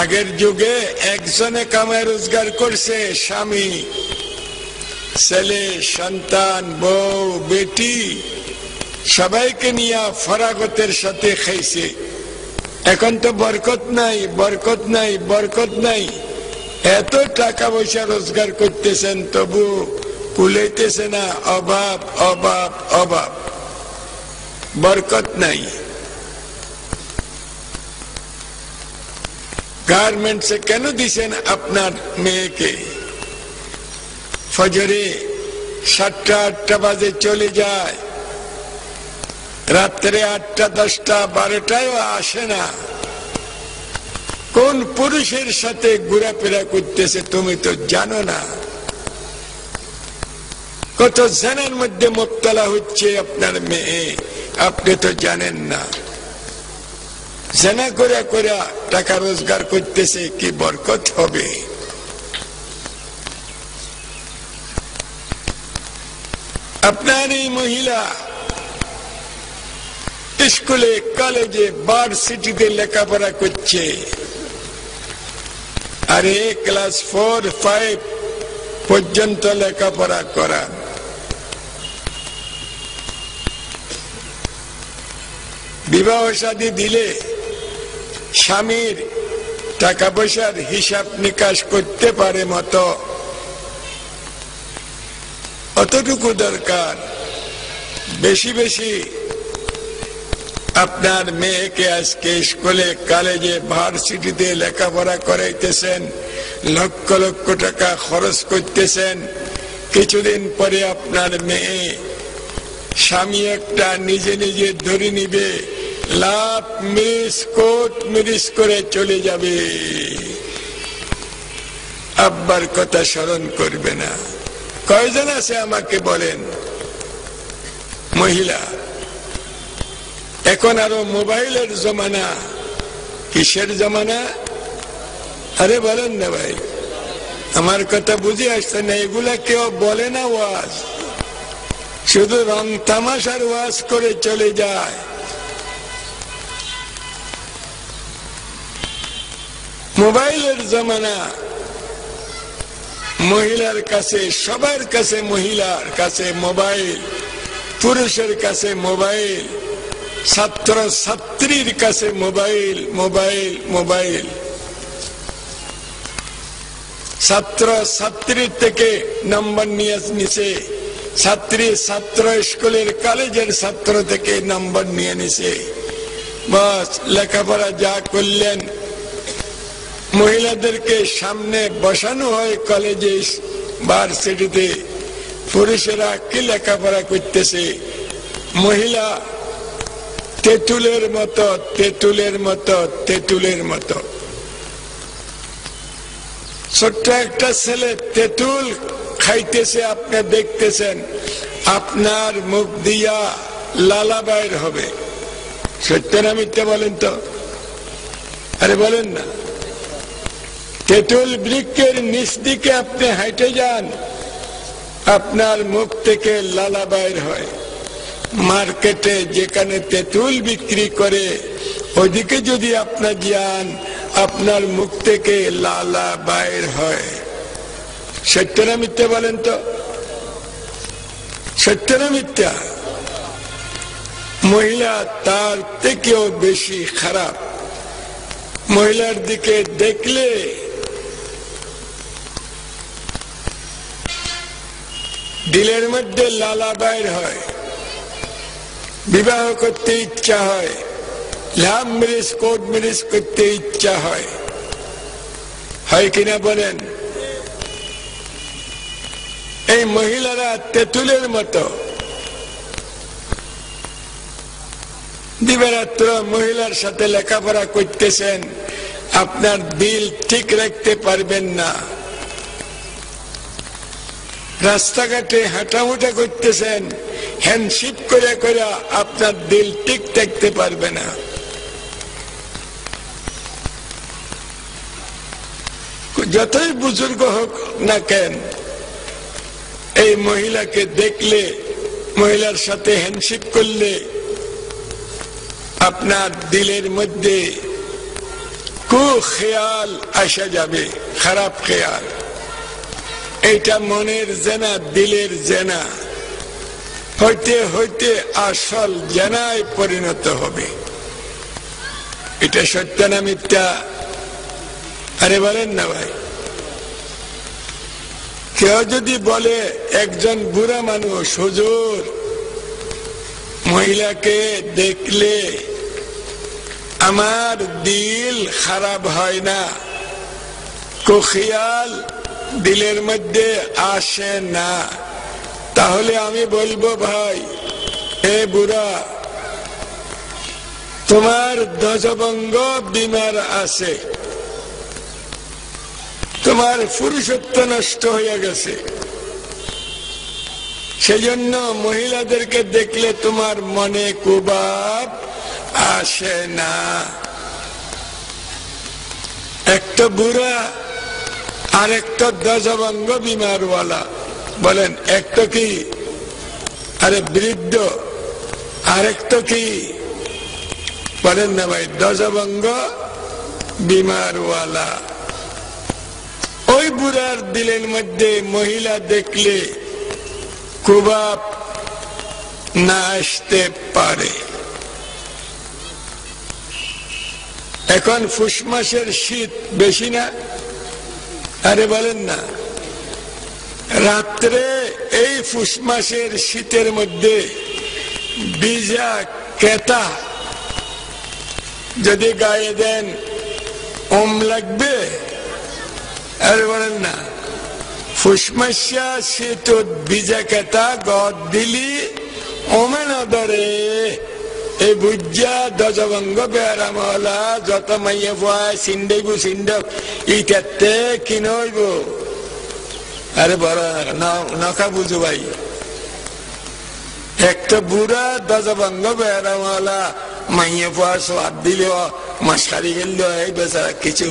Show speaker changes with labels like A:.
A: আগের যুগে একজনে কামাই রোজগার করছে, স্বামী, ছেলে, সন্তান, বউ, বেটি সবাইকে নিয়ে ফরাগতের সাথে খাইছে। এখন তো বরকত নাই, বরকত নাই, বরকত নাই। এত টাকা পয়সা রোজগার করতেছেন তবু কুলাইতেছে না, অভাব, অভাব, অভাব, বরকত নাই। গার্মেন্টসে কেন দিছেন আপনার মেয়েকে? ফজরে 7টা-8টা বাজে চলে যায়, রাত্রে 8টা, 10টা, 12টায়ও আসে না। কোন পুরুষের সাথে ঘোরাফেরা করতেছে তুমি তো জানো না। কত জেনার মধ্যে মুবতলা হচ্ছে আপনার মেয়ে, আপনি তো জানেন না। জেনা করে করে টাকা রোজগার করতেছে, কি বরকত হবে? আপনার এই মহিলা স্কুলে, কলেজে, ভার্সিটিতে লেখাপড়া করছে, আরে ক্লাস 4-5 পর্যন্ত লেখাপড়া করা। বিবাহ শাদী দিলে স্বামীর টাকা পয়সার হিসাব নিকাশ করতে পারে মতো অতটুকু দরকার। বেশি বেশি আপনার মেয়েকে আজকে স্কুলে, কলেজে, ভার্সিটিতে লেখাপড়া করাইতেছেন, লক্ষ লক্ষ টাকা খরচ করতেছেন। কিছুদিন পরে আপনার মেয়ে স্বামী একটা নিজে নিজে ধরে নিবে, লাভ মিস কোট মিরিস করে চলে যাবে, আব্বার কথা স্মরণ করবে না। কয়জন আছে আমাকে বলেন? মহিলা। এখন আরো মোবাইলের জমানা। কিসের জমানা? আরে বলেন না ভাই, আমার কথা বুঝে আসছে না। এগুলা কেউ বলে না ওয়াজ, শুধু রং তামাশার ওয়াজ করে চলে যায়। মোবাইলের জমানা। মহিলার কাছে, সবার কাছে, মহিলার কাছে মোবাইল, পুরুষের কাছে মোবাইল, ছাত্র ছাত্রীর কাছে মোবাইল, মোবাইল, মোবাইল। ছাত্র ছাত্রীর থেকে নম্বর নিয়ে নিছে, ছাত্রী ছাত্র স্কুলের, কলেজের ছাত্র থেকে নম্বর নিয়ে নিছে। বাস লেখাপড়া যা করলেন। মহিলাদেরকে সামনে বসানো হয় কলেজে, ভার্সিটিতে। পুরুষেরা কি লেখাপড়া করতেছে? মহিলা তেঁতুলের মতো, তেঁতুলের মতো, তেঁতুলের মতো। ছোট্ট একটা ছেলে তেঁতুল খাইতেছে, আপনি দেখতেছেন, আপনার মুখ দিয়া লালা বাইর হবে। সত্য না মিথ্যা বলেন তো? আরে বলেন না। তেঁতুল বৃক্ষের নিচ দিকে আপনি হাঁটে যান, আপনার মুখ থেকে লালা বাইর হয়। মার্কেটে যেখানে তেঁতুল বিক্রি করে ওইদিকে যদি আপনার যান, আপনার মুখ থেকে লালা বাইর হয়। সত্য না মিথ্যা বলেন তো? সত্য না মিথ্যা? মহিলা তার থেকেও বেশি খারাপ। মহিলার দিকে দেখলে দিলের মধ্যে লালা বাইর হয়, বিবাহ করতে ইচ্ছা হয়, লাভ মিরিস কোর্ট মিরিস করতে ইচ্ছা হয়। হয় কিনা বলেন? এই মহিলারা তেঁতুলের মতো। দিবারাত্র মহিলার সাথে লেখাপড়া করতেছেন, আপনার দিল ঠিক রাখতে পারবেন না। রাস্তাঘাটে হাঁটামুটা করতেছেন, হ্যান্ডশিপ করে করে আপনার দিল ঠিক থাকতে পারবে না। যতই বুজুর্গ হোক না কেন, এই মহিলাকে দেখলে, মহিলার সাথে হ্যান্ডশিপ করলে আপনার দিলের মধ্যে খেয়াল আসা যাবে, খারাপ খেয়াল। এটা মনের জেনা, দিলের জেনা হইতে হইতে আসল জেনায় পরিণত হবে। এটা সত্য না মিথ্যা? আরে বলেন না ভাই। কেউ যদি বলে একজন বুড়া মানুষ, হুজুর মহিলাকে দেখলে আমার দিল খারাপ হয় না, খেয়াল দিলের মধ্যে আসে না, তাহলে আমি বলবো ভাই, এ বুড়া, তোমার ধ্বজভঙ্গ বিমার আছে, তোমার পুরুষত্ব নষ্ট হয়ে গেছে, সেজন্য মহিলাদেরকে দেখলে তোমার মনে কুবাব আসে না। একটা বুড়া আর একটা ধ্বজভঙ্গ বিমারওয়ালা, বলেন একটা কি? আরে বৃদ্ধ, আরেকটা কি? বলেন না ভাই, ধ্বজভঙ্গ বিমারওয়ালা। ওই বুড়ার দিলের মধ্যে মহিলা দেখলে কুবাব না আসতে পারে। এখন ফুস মাসের শীত বেশি না? আরে বলেন না, রাত্রে এই ফুস মাসের শীতের মধ্যে ভিজা কেতা যদি গায়ে দেন ওম লাগবে? আরে বলেন না, ফুস মাসা শীত ভিজা কেতা গদ দিলি ওমে না ধরে। এই বুঝা ধ্বজভঙ্গ বেড়ামলা যত মাইয়া পায় সিন্ডেগু সিন্ডক ইটাতে কিনইব। আরে বড় নখা বুঝো ভাই, একটা বুড়া ধ্বজভঙ্গ বেড়ামলা মাইয়া পায় সব দিলে মাসকারি গেল এই বেচারা কিছু